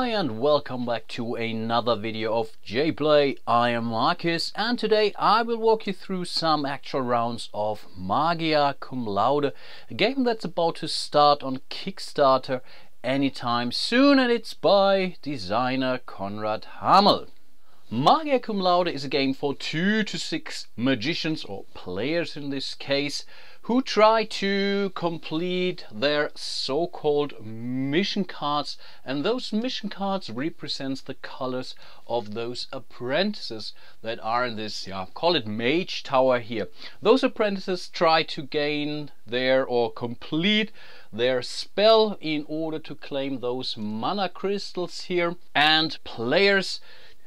Hi and welcome back to another video of jPlay. I am Marcus and today I will walk you through some actual rounds of Magia Cum Laude, a game that's about to start on Kickstarter anytime soon, and it's by designer Konrad Hamel. Magia Cum Laude is a game for 2 to 6 magicians, or players in this case, who try to complete their so-called mission cards, and those mission cards represents the colors of those apprentices that are in this, call it mage tower here. Those apprentices try to gain their or complete their spell in order to claim those mana crystals here, and players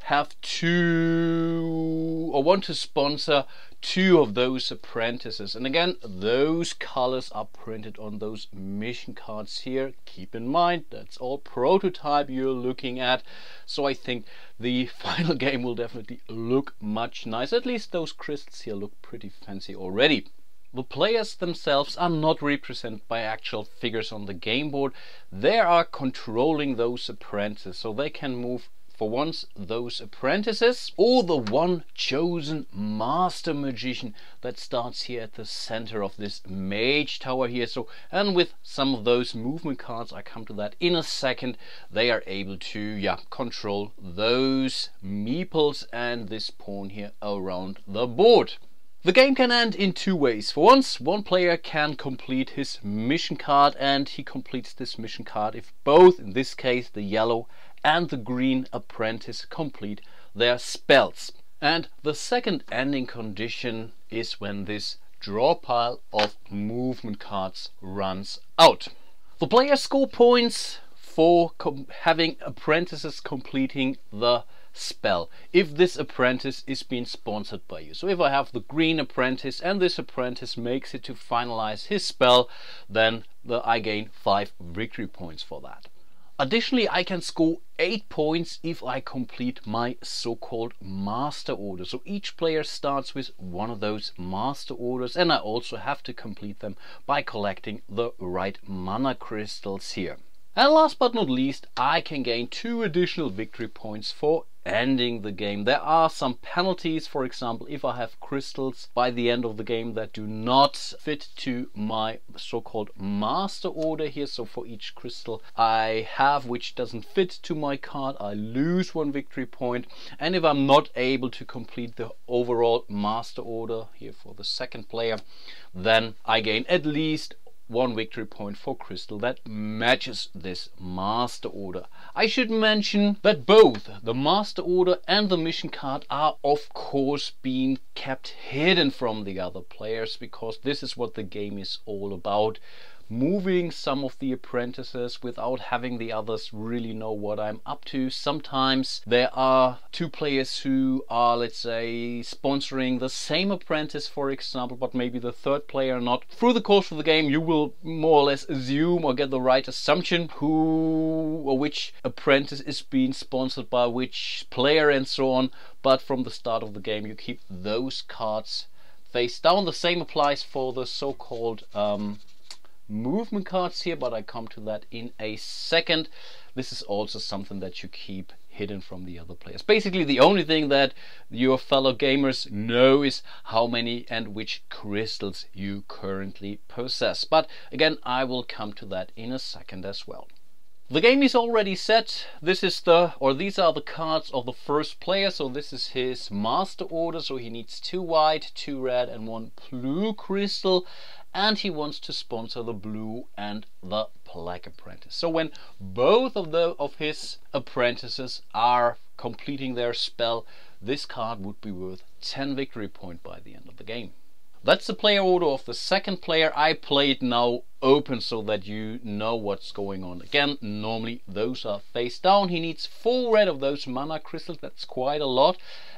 have to or want to sponsor 2 of those apprentices, and again those colors are printed on those mission cards here. Keep in mind that's all prototype you're looking at, so I think the final game will definitely look much nicer. At least those crystals here look pretty fancy already. The players themselves are not represented by actual figures on the game board. They are controlling those apprentices, so they can move for once those apprentices or the one chosen master magician that starts here at the center of this mage tower here. So, and with some of those movement cards, I come to that in a second, they are able to control those meeples and this pawn here around the board. The game can end in 2 ways. For once, one player can complete his mission card, and he completes this mission card if both, in this case the yellow and the green apprentice, complete their spells. And the second ending condition is when this draw pile of movement cards runs out. The players score points for having apprentices completing the spell if this apprentice is being sponsored by you. So if I have the green apprentice and this apprentice makes it to finalize his spell, then I gain 5 victory points for that. Additionally, I can score 8 points if I complete my so-called master order. So each player starts with one of those master orders, and I also have to complete them by collecting the right mana crystals here. And last but not least, I can gain 2 additional victory points for ending the game. There are some penalties. For example, if I have crystals by the end of the game that do not fit to my so-called master order here, so for each crystal I have which doesn't fit to my card, I lose 1 victory point. And if I'm not able to complete the overall master order here for the second player, then I gain at least 1 victory point for crystal that matches this master order. I should mention that both the master order and the mission card are of course being kept hidden from the other players, because this is what the game is all about. Moving some of the apprentices without having the others really know what I'm up to. Sometimes there are 2 players who are, let's say, sponsoring the same apprentice, for example, but maybe the 3rd player not. Through the course of the game you will more or less assume or get the right assumption who or which apprentice is being sponsored by which player and so on, but from the start of the game you keep those cards face down. The same applies for the so-called movement cards here, but I come to that in a second. This is also something that you keep hidden from the other players. Basically the only thing that your fellow gamers know is how many and which crystals you currently possess, but again I will come to that in a second as well. The game is already set. These are the cards of the first player. So this is his master order, so he needs 2 white, 2 red and 1 blue crystal, and he wants to sponsor the blue and the black apprentice. So when both of his apprentices are completing their spell, this card would be worth 10 victory points by the end of the game. That's the player order of the second player. I play it now open so that you know what's going on. Again, normally those are face down. He needs 4 red of those mana crystals, that's quite a lot,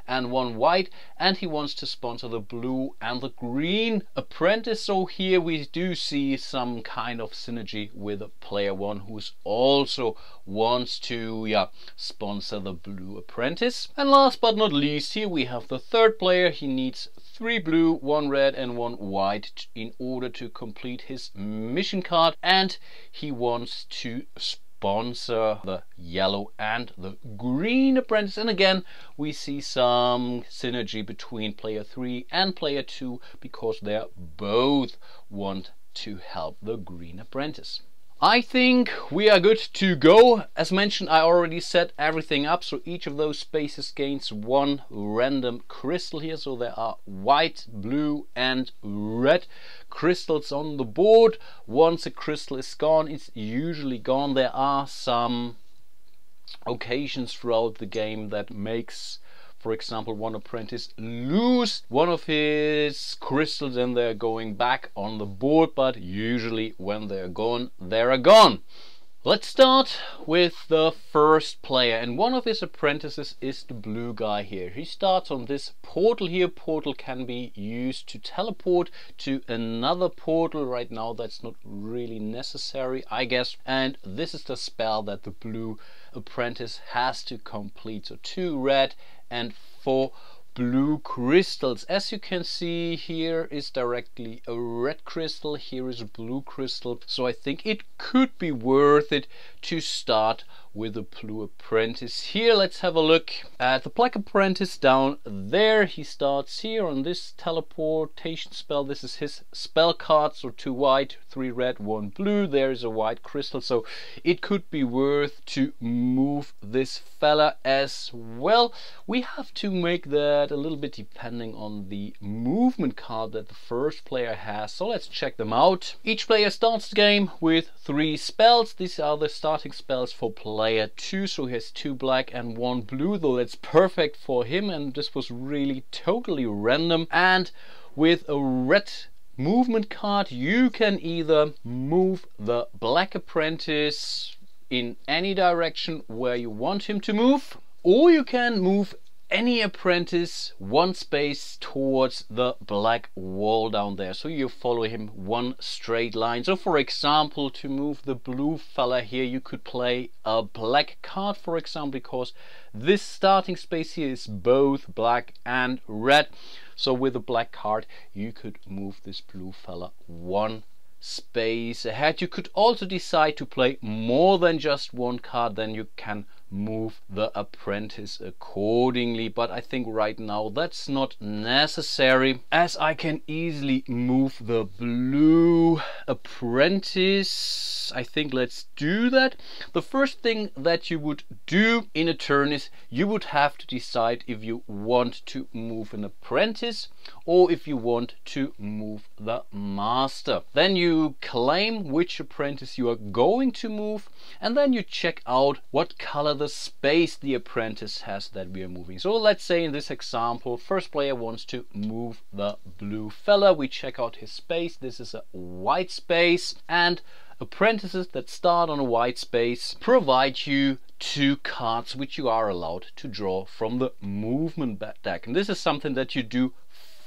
and 1 white, and he wants to sponsor the blue and the green apprentice. So here we do see some kind of synergy with player 1 who's also wants to sponsor the blue apprentice. And last but not least, here we have the 3rd player. He needs 3 blue, 1 red and 1 white in order to complete his mission card, and he wants to sponsor the yellow and the green apprentice. And again, we see some synergy between player 3 and player 2 because they both want to help the green apprentice. I think we are good to go. As mentioned, I already set everything up, so each of those spaces gains one random crystal here. So there are white, blue and red crystals on the board. Once a crystal is gone, it's usually gone. There are some occasions throughout the game that makes, for example, one apprentice lose one of his crystals and they're going back on the board, but usually when they're gone, they're gone. Let's start with the first player, and one of his apprentices is the blue guy here. He starts on this portal here. Portal can be used to teleport to another portal. Right now that's not really necessary, I guess. And this is the spell that the blue apprentice has to complete. So 2 red and 4 blue crystals. As you can see, here is directly a red crystal, here is a blue crystal, so I think it could be worth it to start with a blue apprentice. Here, let's have a look at the black apprentice down there. He starts here on this teleportation spell. This is his spell card, so 2 white, 3 red, 1 blue. There is a white crystal, so it could be worth to move this fella as well. We have to make that a little bit depending on the movement card that the first player has, so let's check them out. Each player starts the game with 3 spells. These are the starting spells for player 2, so he has 2 black and 1 blue, though that's perfect for him, and this was really totally random. And with a red movement card, you can either move the black apprentice in any direction where you want him to move, or you can move any apprentice 1 space towards the black wall down there, so you follow him 1 straight line. So for example, to move the blue fella here, you could play a black card, for example, because this starting space here is both black and red. So with a black card you could move this blue fella 1 space ahead. You could also decide to play more than just 1 card, then you can move the apprentice accordingly, but I think right now that's not necessary, as I can easily move the blue apprentice. I think let's do that. The first thing that you would do in a turn is you would have to decide if you want to move an apprentice or if you want to move the master. Then you claim which apprentice you are going to move, and then you check out what color the space the apprentice has that we are moving. So let's say in this example, first player wants to move the blue fella. We check out his space. This is a white space, and apprentices that start on a white space provide you 2 cards which you are allowed to draw from the movement deck, and this is something that you do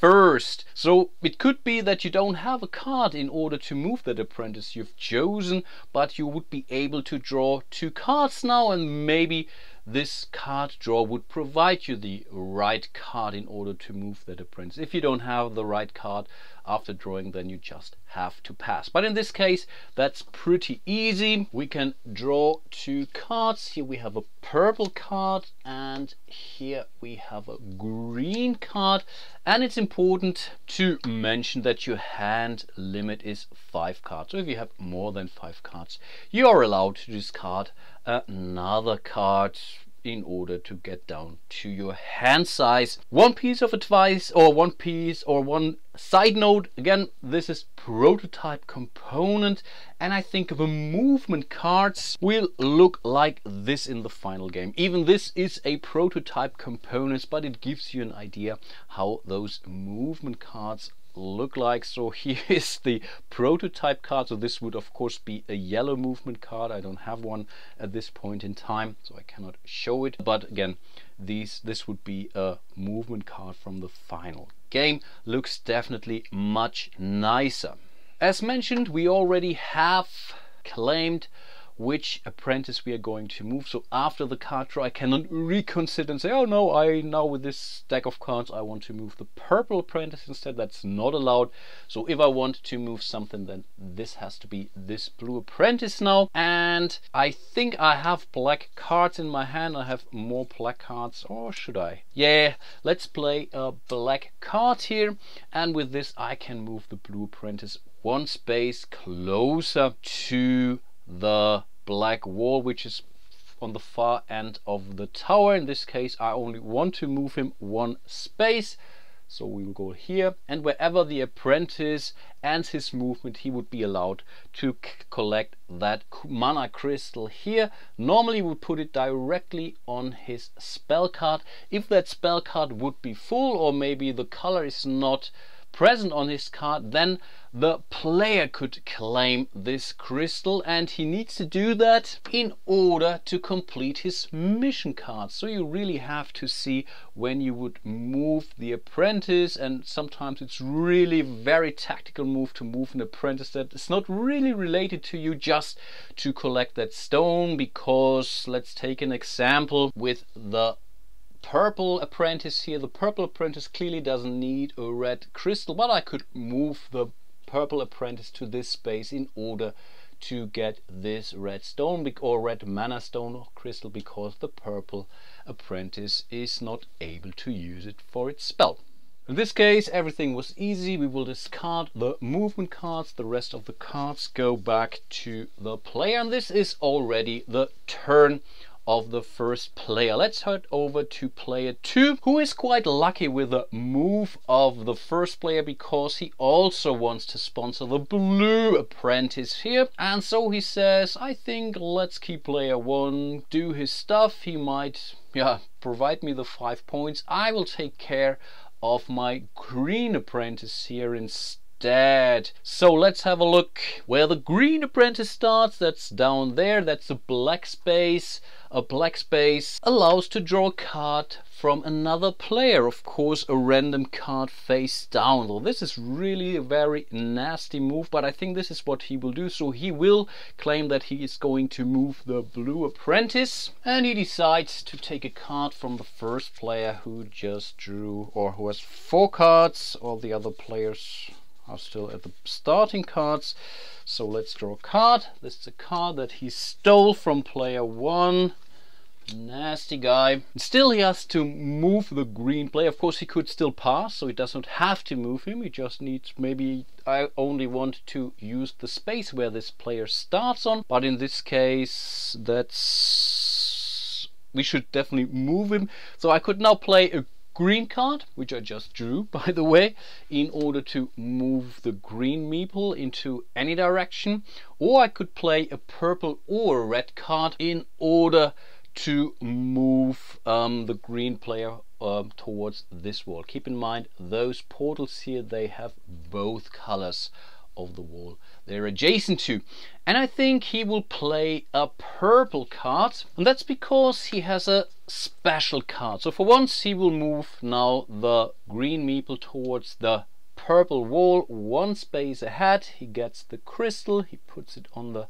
first. So it could be that you don't have a card in order to move that apprentice you've chosen, but you would be able to draw 2 cards now, and maybe this card draw would provide you the right card in order to move that apprentice. If you don't have the right card after drawing, then you just have to pass. But in this case, that's pretty easy. We can draw 2 cards. Here we have a purple card, and here we have a green card. And it's important to mention that your hand limit is 5 cards. So if you have more than 5 cards, you are allowed to discard another card in order to get down to your hand size. One piece of advice, or one side note, again, this is prototype component, and I think the movement cards will look like this in the final game. Even this is a prototype component, but it gives you an idea how those movement cards look like. So here is the prototype card. So this would of course be a yellow movement card. I don't have one at this point in time, so I cannot show it, but again, this would be a movement card from the final game. Looks definitely much nicer. As mentioned, we already have claimed which apprentice we are going to move. So after the card draw I cannot reconsider and say, oh no, I now with this stack of cards I want to move the purple apprentice instead. That's not allowed. So if I want to move something, then this has to be this blue apprentice now. And I think I have black cards in my hand. I have more black cards, or should I? Yeah, let's play a black card here, and with this I can move the blue apprentice one space closer to the black wall, which is on the far end of the tower. In this case I only want to move him one space, so we will go here, and wherever the apprentice ends his movement he would be allowed to collect that mana crystal here. Normally we would put it directly on his spell card. If that spell card would be full, or maybe the color is not present on his card, then the player could claim this crystal, and he needs to do that in order to complete his mission card. So you really have to see when you would move the apprentice, and sometimes it's really very tactical move to move an apprentice that is not really related to you, just to collect that stone. Because let's take an example with the purple apprentice here. The purple apprentice clearly doesn't need a red crystal, but I could move the purple apprentice to this space in order to get this red stone or red mana stone or crystal, because the purple apprentice is not able to use it for its spell. In this case everything was easy. We will discard the movement cards. The rest of the cards go back to the player, and this is already the turn of the first player. Let's head over to player 2, who is quite lucky with the move of the first player, because he also wants to sponsor the blue apprentice here. And so he says, I think let's keep player 1 do his stuff. He might provide me the 5 points. I will take care of my green apprentice here instead. So let's have a look where the green apprentice starts. That's down there. That's a black space. A black space allows to draw a card from another player, of course a random card face down. Well, this is really a very nasty move, but I think this is what he will do. So he will claim that he is going to move the blue apprentice, and he decides to take a card from the first player who just drew, or who has 4 cards. All the other players are still at the starting cards. So let's draw a card. This is a card that he stole from player 1. Nasty guy. Still he has to move the green player. Of course he could still pass, so he doesn't have to move him. He just needs, maybe I only want to use the space where this player starts on, but in this case we should definitely move him. So I could now play a green card, which I just drew by the way, in order to move the green meeple into any direction, or I could play a purple or a red card in order to move the green player towards this wall. Keep in mind those portals here, they have both colors of the wall they're adjacent to. And I think he will play a purple card, and that's because he has a special card. So for once he will move now the green meeple towards the purple wall one space ahead. He gets the crystal, he puts it on the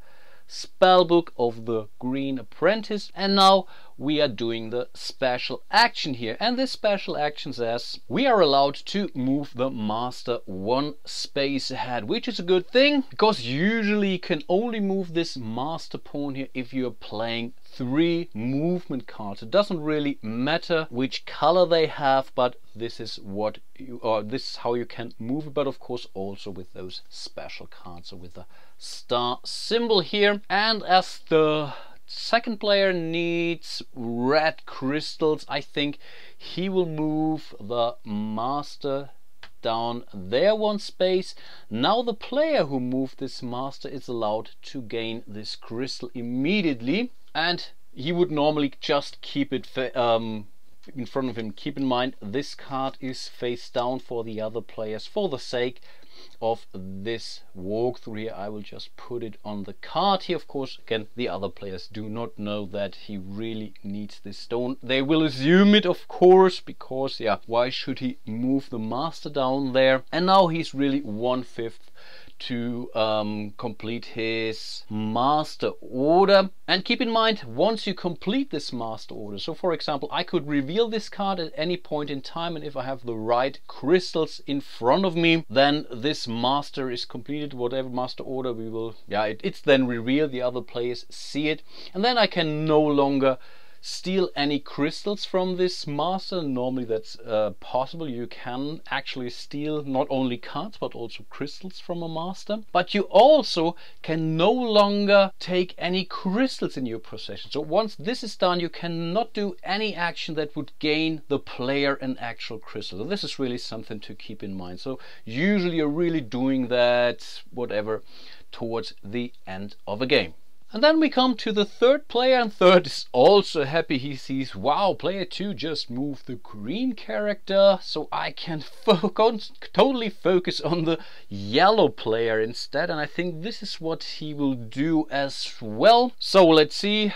spellbook of the green apprentice, and now we are doing the special action here. And this special action says we are allowed to move the master one space ahead, which is a good thing, because usually you can only move this master pawn here if you're playing 3 movement cards. It doesn't really matter which color they have, but this is what you, or this is how you can move it, but of course also with those special cards, so with the star symbol here. And as the second player needs red crystals, I think he will move the master down there one space. Now the player who moved this master is allowed to gain this crystal immediately, and he would normally just keep it in front of him. Keep in mind this card is face down for the other players. For the sake of this walkthrough here, I will just put it on the card here. Of course, again, the other players do not know that he really needs this stone. They will assume it, of course, because why should he move the master down there? And now he's really 1/5 to complete his master order. And keep in mind, once you complete this master order, so for example, I could reveal this card at any point in time, and if I have the right crystals in front of me, then this master is completed. Whatever master order we will, it's then revealed, the other players see it, and then I can no longer steal any crystals from this master. Normally that's possible. You can actually steal not only cards but also crystals from a master, but you also can no longer take any crystals in your possession. So once this is done, you cannot do any action that would gain the player an actual crystal. So this is really something to keep in mind. So usually you're really doing that towards the end of a game. And then we come to the third player, and third is also happy. He sees, wow, player 2 just moved the green character, so I can totally focus on the yellow player instead, and I think this is what he will do as well. So let's see.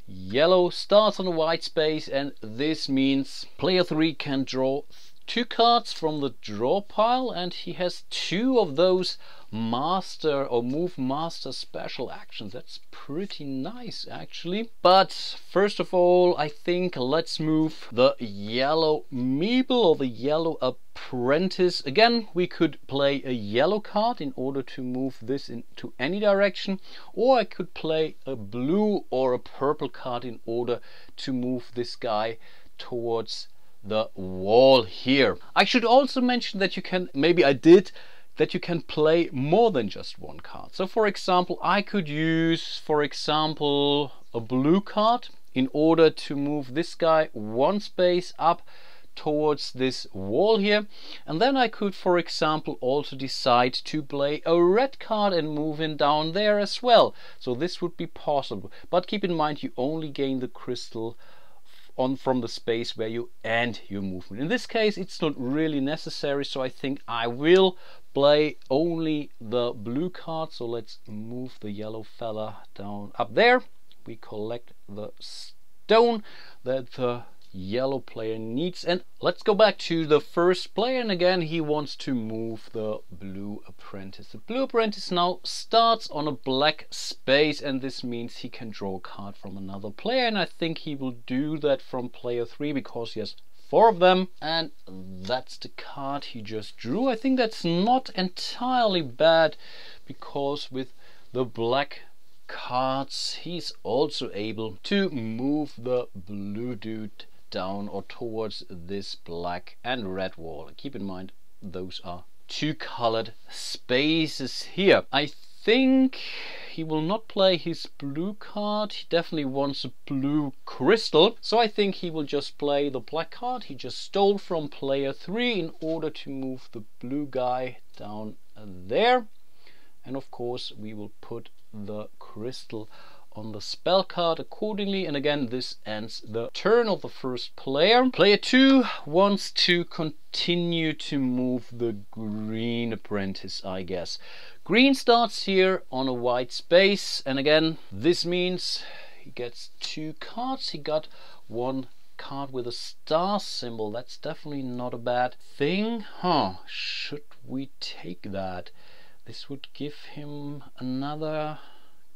Yellow starts on a white space, and this means player 3 can draw 2 cards from the draw pile, and he has 2 of those master or move master special actions. That's pretty nice actually. But first of all, I think let's move the yellow meeple or the yellow apprentice. Again, we could play a yellow card in order to move this into any direction, or I could play a blue or a purple card in order to move this guy towards the wall here. I should also mention that you can, that you can play more than just one card. So for example, I could use, for example, a blue card in order to move this guy 1 space up towards this wall here, and then I could, for example, also decide to play a red card and move him down there as well. So this would be possible, but keep in mind you only gain the crystal from the space where you end your movement. In this case it's not really necessary, so I think I will play only the blue card. So let's move the yellow fella down up there. We collect the stone that the yellow player needs, and let's go back to the first player, and again he wants to move the blue apprentice. The blue apprentice now starts on a black space, and this means he can draw a card from another player, and I think he will do that from player 3 because he has 4 of them, and that's the card he just drew. I think that's not entirely bad, because with the black cards he's also able to move the blue dude down or towards this black and red wall. Keep in mind those are 2 colored spaces here. I think he will not play his blue card. He definitely wants a blue crystal, so I think he will just play the black card he just stole from player 3 in order to move the blue guy down there, and of course we will put the crystal on the spell card accordingly, and again this ends the turn of the first player. Player 2 wants to continue to move the green apprentice, I guess. Green starts here on a white space, and again this means he gets 2 cards. He got 1 card with a star symbol. That's definitely not a bad thing. Should we take that? This would give him another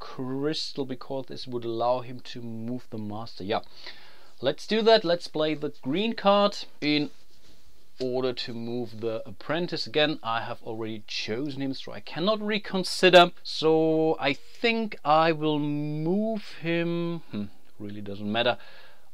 crystal because this would allow him to move the master. Yeah, let's do that. Let's play the green card in order to move the apprentice. Again, I have already chosen him, so I cannot reconsider. So I think I will move him, really doesn't matter,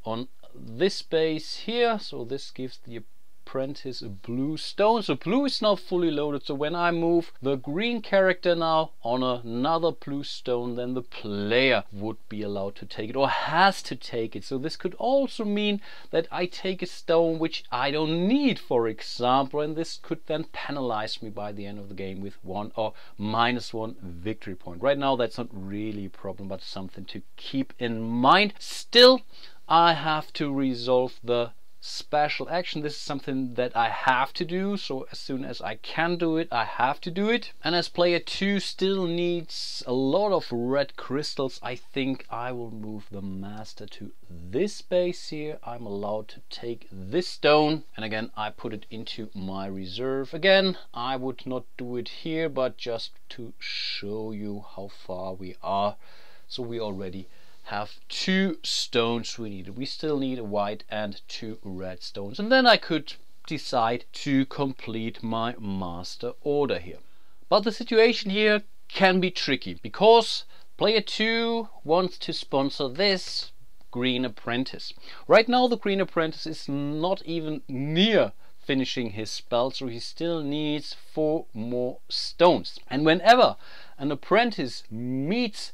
on this space here. So this gives the apprentice a blue stone. So blue is now fully loaded. So when I move the green character now on another blue stone, then the player would be allowed to take it, or has to take it. So this could also mean that I take a stone which I don't need, for example, and this could then penalize me by the end of the game with 1 or -1 victory point. Right now that's not really a problem, but something to keep in mind. Still, I have to resolve the special action. This is something that I have to do, so as soon as I can do it, I have to do it. And as player 2 still needs a lot of red crystals, I think I will move the master to this space here. I'm allowed to take this stone, and again I put it into my reserve. Again, I would not do it here, but just to show you how far we are. So we already have 2 stones we needed. We still need a white and 2 red stones, and then I could decide to complete my master order here. But the situation here can be tricky because player 2 wants to sponsor this green apprentice. Right now the green apprentice is not even near finishing his spell, so he still needs 4 more stones. And whenever an apprentice meets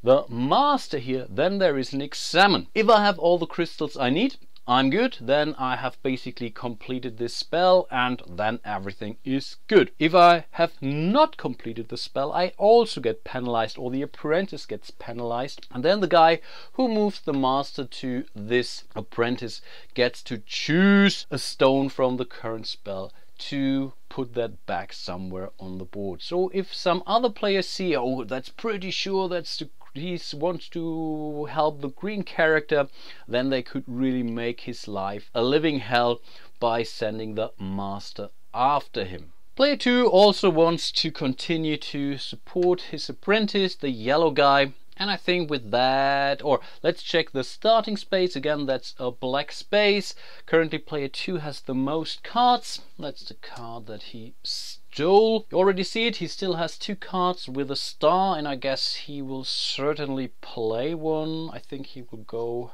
the master here, then there is an examine. If I have all the crystals I need, I'm good. Then I have basically completed this spell, and then everything is good. If I have not completed the spell, I also get penalized, or the apprentice gets penalized, and then the guy who moves the master to this apprentice gets to choose a stone from the current spell to put that back somewhere on the board. So if some other players see, oh, that's pretty sure that's the he wants to help the green character, then they could really make his life a living hell by sending the master after him. Player 2 also wants to continue to support his apprentice, the yellow guy, and I think with that, or let's check the starting space again, that's a black space. Currently player 2 has the most cards. That's the card that he stole. You already see it, he still has 2 cards with a star, and I guess he will certainly play one. I think he will go,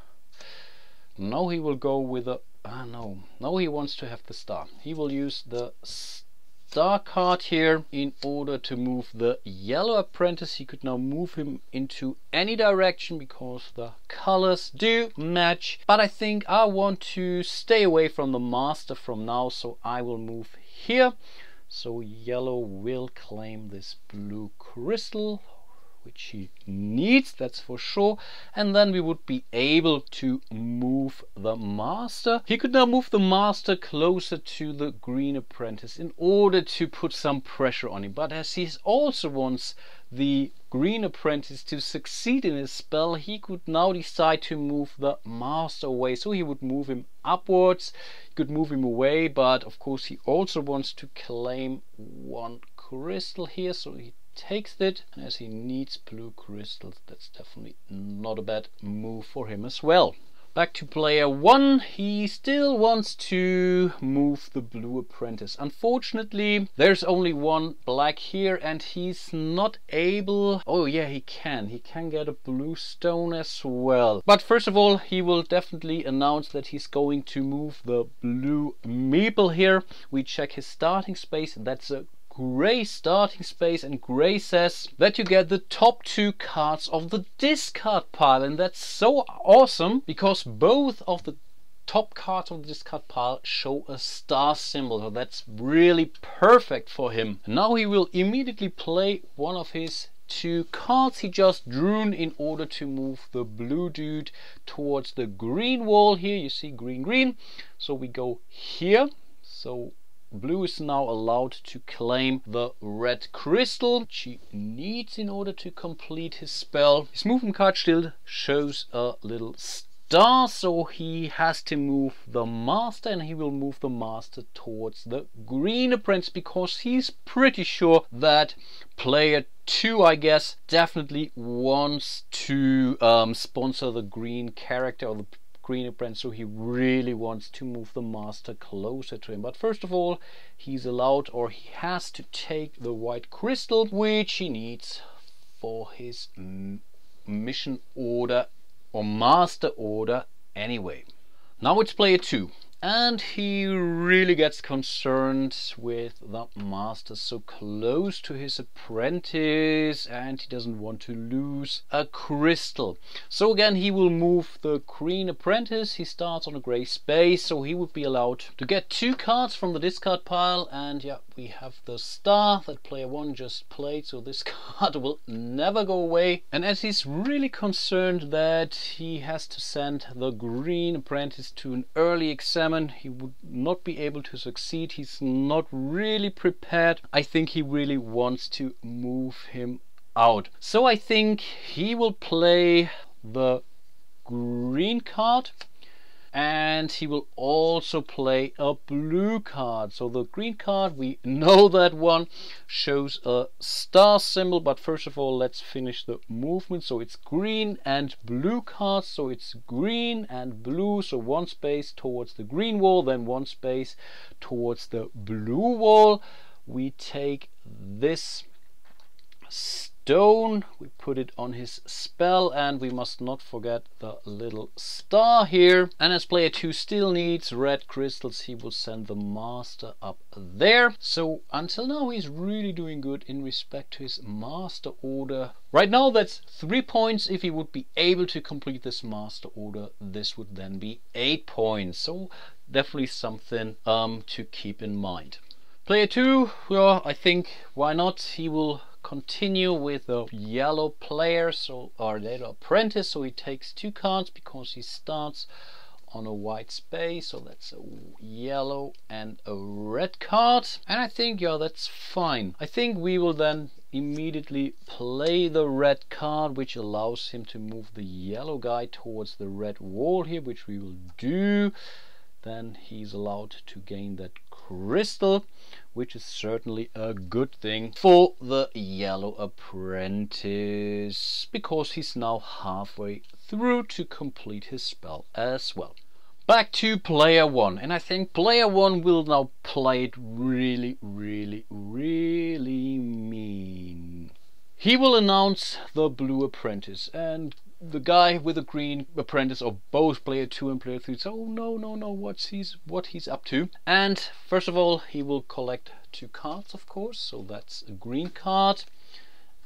no, he will go with a, no, he wants to have the star. He will use the star card here in order to move the yellow apprentice. He could now move him into any direction because the colors do match, but I think I want to stay away from the master from now, so I will move here. So yellow will claim this blue crystal, which he needs, that's for sure, and then we would be able to move the master. He could now move the master closer to the green apprentice in order to put some pressure on him, but as he also wants the green apprentice to succeed in his spell, he could now decide to move the master away. So he would move him upwards, he could move him away, but of course he also wants to claim 1 crystal here, so he takes it, and as he needs blue crystals, that's definitely not a bad move for him as well. Back to player 1, he still wants to move the blue apprentice. Unfortunately, there's only 1 black here, and he's not able, oh yeah, he can get a blue stone as well. But first of all, he will definitely announce that he's going to move the blue meeple here. We check his starting space, that's a gray starting space, and gray says that you get the top 2 cards of the discard pile, and that's so awesome because both of the top cards of the discard pile show a star symbol, so that's really perfect for him. Now he will immediately play one of his 2 cards he just drew in order to move the blue dude towards the green wall here. You see green, so we go here, so blue is now allowed to claim the red crystal, which he needs in order to complete his spell. His movement card still shows a little star, so he has to move the master, and he will move the master towards the green apprentice because he's pretty sure that player 2, I guess, definitely wants to sponsor the green character or the green apprentice, so he really wants to move the master closer to him. But first of all, he's allowed, or he has to take the white crystal, which he needs for his mission order or master order anyway. Now it's player 2, and he really gets concerned with the master so close to his apprentice, and he doesn't want to lose a crystal. So again, he will move the green apprentice. He starts on a gray space, so he would be allowed to get 2 cards from the discard pile, and yeah, we have the star that player 1 just played, so this card will never go away. And as he's really concerned that he has to send the green apprentice to an early exam, Simon, he would not be able to succeed. He's not really prepared. I think he really wants to move him out. So I think he will play the green card, and he will also play a blue card. So the green card, we know that one shows a star symbol, but first of all let's finish the movement. So it's green and blue cards, so it's green and blue, so one space towards the green wall, then one space towards the blue wall. We take this stone, we put it on his spell, and we must not forget the little star here. And as player 2 still needs red crystals, he will send the master up there. So until now he's really doing good in respect to his master order. Right now that's 3 points. If he would be able to complete this master order, this would then be 8 points. So definitely something to keep in mind. Player 2, well, I think why not? He will continue with the yellow player, so or the apprentice, so he takes 2 cards because he starts on a white space, so that's a yellow and a red card, and I think, yeah, that's fine. I think we will then immediately play the red card, which allows him to move the yellow guy towards the red wall here, which we will do. Then he's allowed to gain that crystal, which is certainly a good thing for the yellow apprentice, because he's now halfway through to complete his spell as well. Back to player 1, and I think player 1 will now play it really mean. He will announce the blue apprentice, and the guy with the green apprentice, or both player 2 and player 3, so no, what he's up to. And first of all, he will collect 2 cards, of course, so that's a green card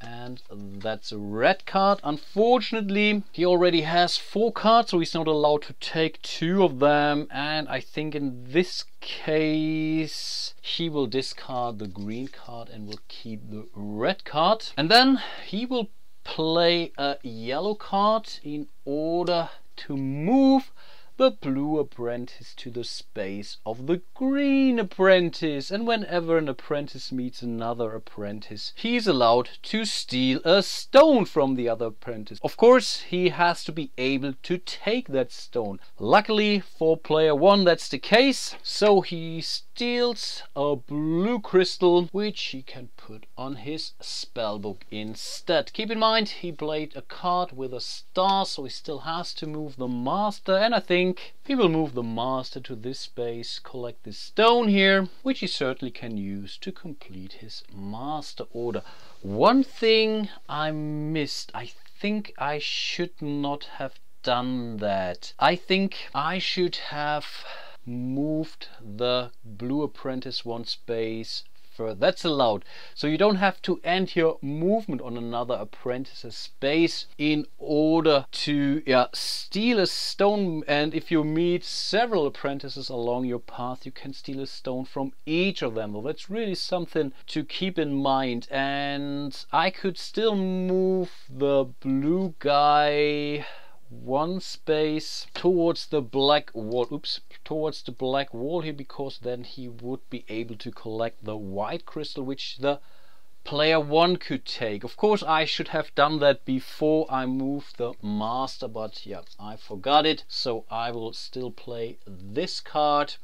and that's a red card. Unfortunately, he already has 4 cards, so he's not allowed to take 2 of them, and I think in this case he will discard the green card and will keep the red card, and then he will play a yellow card in order to move the blue apprentice to the space of the green apprentice. And whenever an apprentice meets another apprentice, he's allowed to steal a stone from the other apprentice. Of course, he has to be able to take that stone. Luckily for player 1 that's the case, so he steals a blue crystal, which he can put on his spellbook instead. Keep in mind, he played a card with a star, so he still has to move the master, and I think he will move the master to this space, collect this stone here, which he certainly can use to complete his master order. One thing I missed, I think I should not have done that. I think I should have moved the blue apprentice 1 space further. That's allowed, so you don't have to end your movement on another apprentice's space in order to steal a stone. And if you meet several apprentices along your path, you can steal a stone from each of them. Well, that's really something to keep in mind. And I could still move the blue guy 1 space towards the black wall, towards the black wall here, because then he would be able to collect the white crystal, which the player 1 could take. Of course, I should have done that before I moved the master, but yeah, I forgot it. So I will still play this card,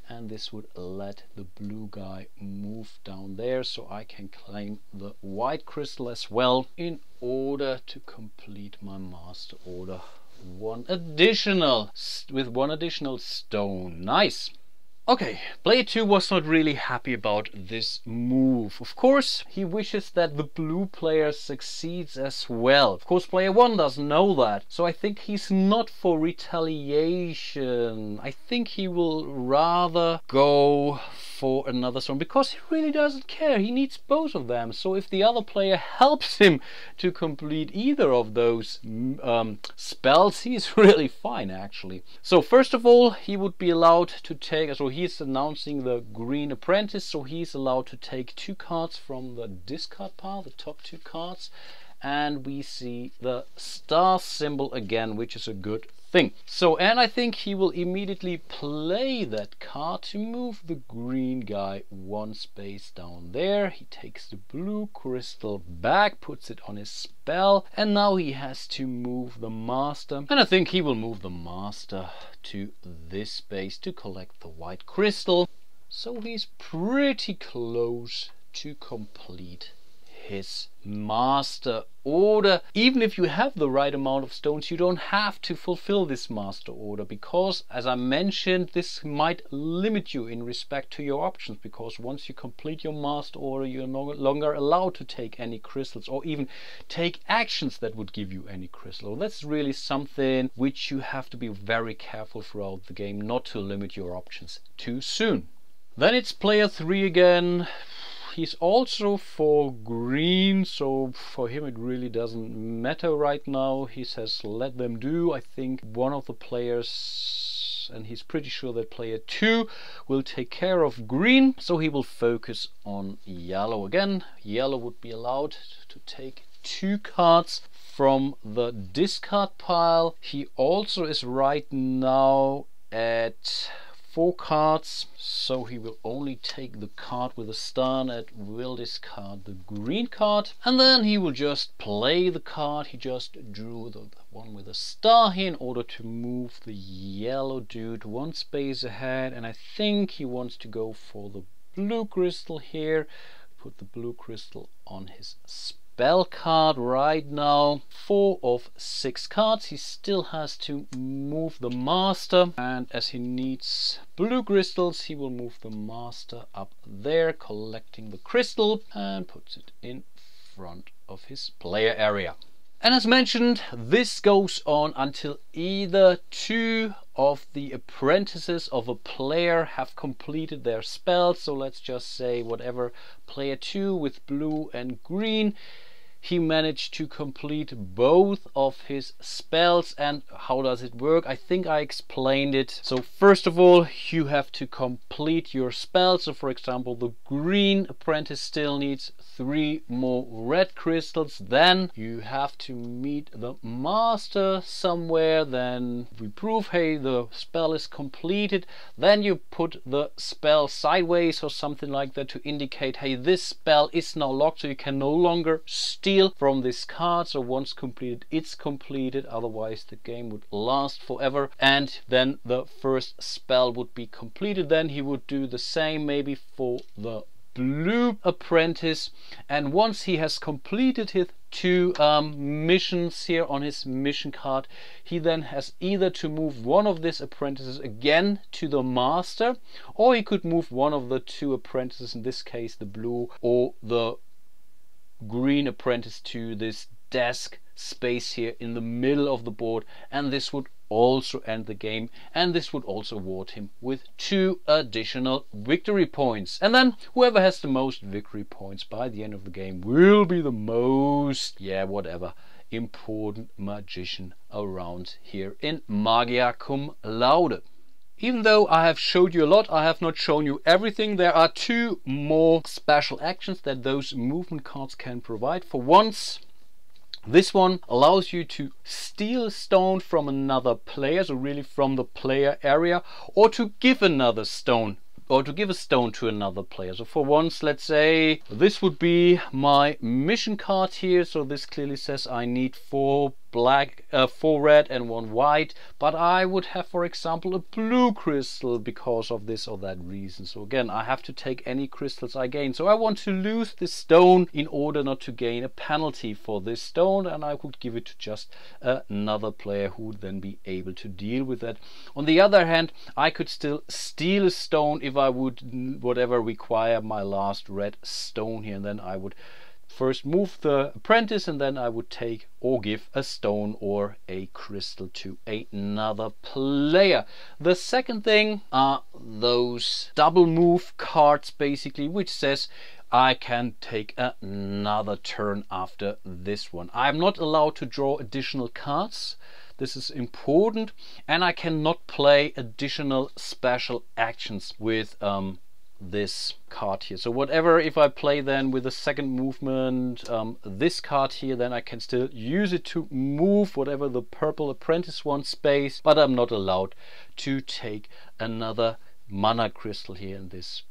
and this would let the blue guy move down there, so I can claim the white crystal as well in order to complete my master order with one additional stone. Nice. Okay, player 2 was not really happy about this move. Of course, he wishes that the blue player succeeds as well. Of course, player 1 doesn't know that, so I think he's not for retaliation. I think he will rather go for another stone, because he really doesn't care. He needs both of them, so if the other player helps him to complete either of those spells, he's really fine, actually. So first of all, he would be allowed to take, so he's announcing the green apprentice, so he's allowed to take 2 cards from the discard pile, the top 2 cards, and we see the star symbol again, which is a good thing. So, and I think he will immediately play that card to move the green guy one space down there. He takes the blue crystal back, puts it on his spell, and now he has to move the master. And I think he will move the master to this space to collect the white crystal. So he's pretty close to complete his master order. Even if you have the right amount of stones, you don't have to fulfill this master order, because as I mentioned, this might limit you in respect to your options, because once you complete your master order, you're no longer allowed to take any crystals or even take actions that would give you any crystal. That's really something which you have to be very careful throughout the game, not to limit your options too soon. Then it's player 3 again. He's also for green, so for him it really doesn't matter right now. He says let them do. I think one of the players, and he's pretty sure that player 2 will take care of green, so he will focus on yellow again. Yellow would be allowed to take 2 cards from the discard pile. He also is right now at 4 cards, so he will only take the card with a star and will discard the green card, and then he will just play the card. He just drew the one with a star here in order to move the yellow dude one space ahead, and I think he wants to go for the blue crystal here. Put the blue crystal on his spell card right now. 4 of 6 cards. He still has to move the master, and as he needs blue crystals, he will move the master up there, collecting the crystal, and puts it in front of his player area. And as mentioned, this goes on until either 2 of the apprentices of a player have completed their spells. So let's just say whatever player 2 with blue and green, he managed to complete both of his spells. And how does it work? I think I explained it. So first of all, you have to complete your spell. So for example, the green apprentice still needs 3 more red crystals. Then you have to meet the master somewhere. Then we prove, hey, the spell is completed. Then you put the spell sideways or something like that to indicate, hey, this spell is now locked, so you can no longer steal from this card. So once completed, it's completed, otherwise the game would last forever. And then the first spell would be completed. Then he would do the same maybe for the blue apprentice, and once he has completed his 2 missions here on his mission card, he then has either to move one of these apprentices again to the master, or he could move one of the 2 apprentices, in this case the blue or the green apprentice, to this desk space here in the middle of the board, and this would also end the game, and this would also award him with 2 additional victory points. And then whoever has the most victory points by the end of the game will be the most, whatever, important magician around here in Magia Cum Laude. Even though I have showed you a lot, I have not shown you everything. There are 2 more special actions that those movement cards can provide. For once, this one allows you to steal a stone from another player, so really from the player area, or to give another stone, or to give a stone to another player. So for once, let's say this would be my mission card here. So this clearly says I need 4 red and 1 white, but I would have, for example, a blue crystal because of this or that reason. So again, I have to take any crystals I gain. So I want to lose this stone in order not to gain a penalty for this stone, and I could give it to just another player who would then be able to deal with that. On the other hand, I could still steal a stone if I would require my last red stone here, and then I would first move the apprentice, and then I would take or give a stone or a crystal to another player. The second thing are those double move cards, basically, which says I can take another turn after this one. I'm not allowed to draw additional cards. This is important, and I cannot play additional special actions with this card here. So whatever, if I play then with the second movement this card here, then I can still use it to move whatever the purple apprentice wants space, but I'm not allowed to take another mana crystal here in this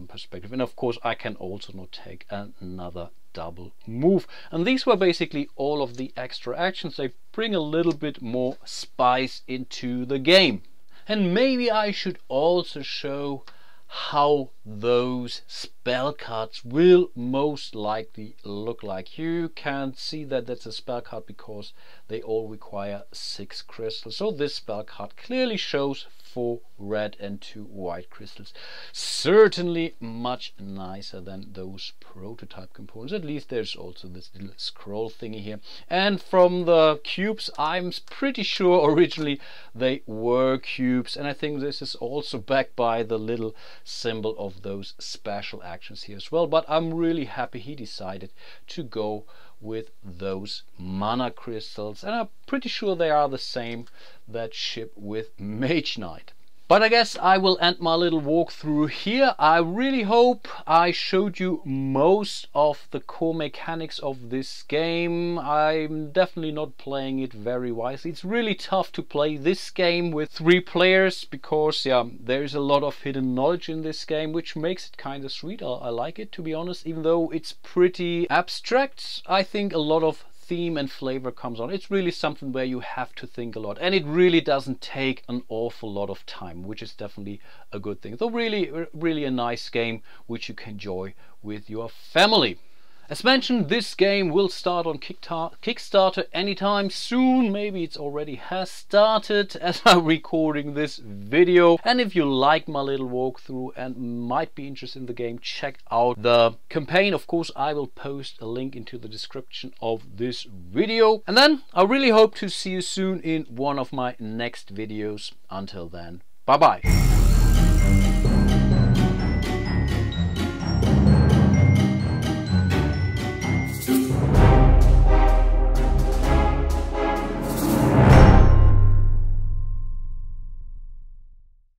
perspective. And of course I can also not take another double move. And these were basically all of the extra actions. They bring a little bit more spice into the game. And maybe I should also show how those spell cards will most likely look like. You can see that that's a spell card because they all require 6 crystals. So this spell card clearly shows 4 red and 2 white crystals. Certainly much nicer than those prototype components. At least there's also this little scroll thingy here. And from the cubes, I'm pretty sure originally they were cubes. And I think this is also backed by the little symbol of those special actions here as well. But I'm really happy he decided to go with those mana crystals, and I'm pretty sure they are the same that ship with Mage Knight. But I guess I will end my little walkthrough here. I really hope I showed you most of the core mechanics of this game. I'm definitely not playing it very wisely. It's really tough to play this game with 3 players because there's a lot of hidden knowledge in this game, which makes it kind of sweet. I like it, to be honest. Even though it's pretty abstract, I think a lot of theme and flavor comes on. It's really something where you have to think a lot, and it really doesn't take an awful lot of time, which is definitely a good thing. So really a nice game which you can enjoy with your family. As mentioned, this game will start on Kickstarter anytime soon. Maybe it's already has started as I'm recording this video. And if you like my little walkthrough and might be interested in the game, check out the campaign. Of course, I will post a link into the description of this video. And then I really hope to see you soon in one of my next videos. Until then, bye bye.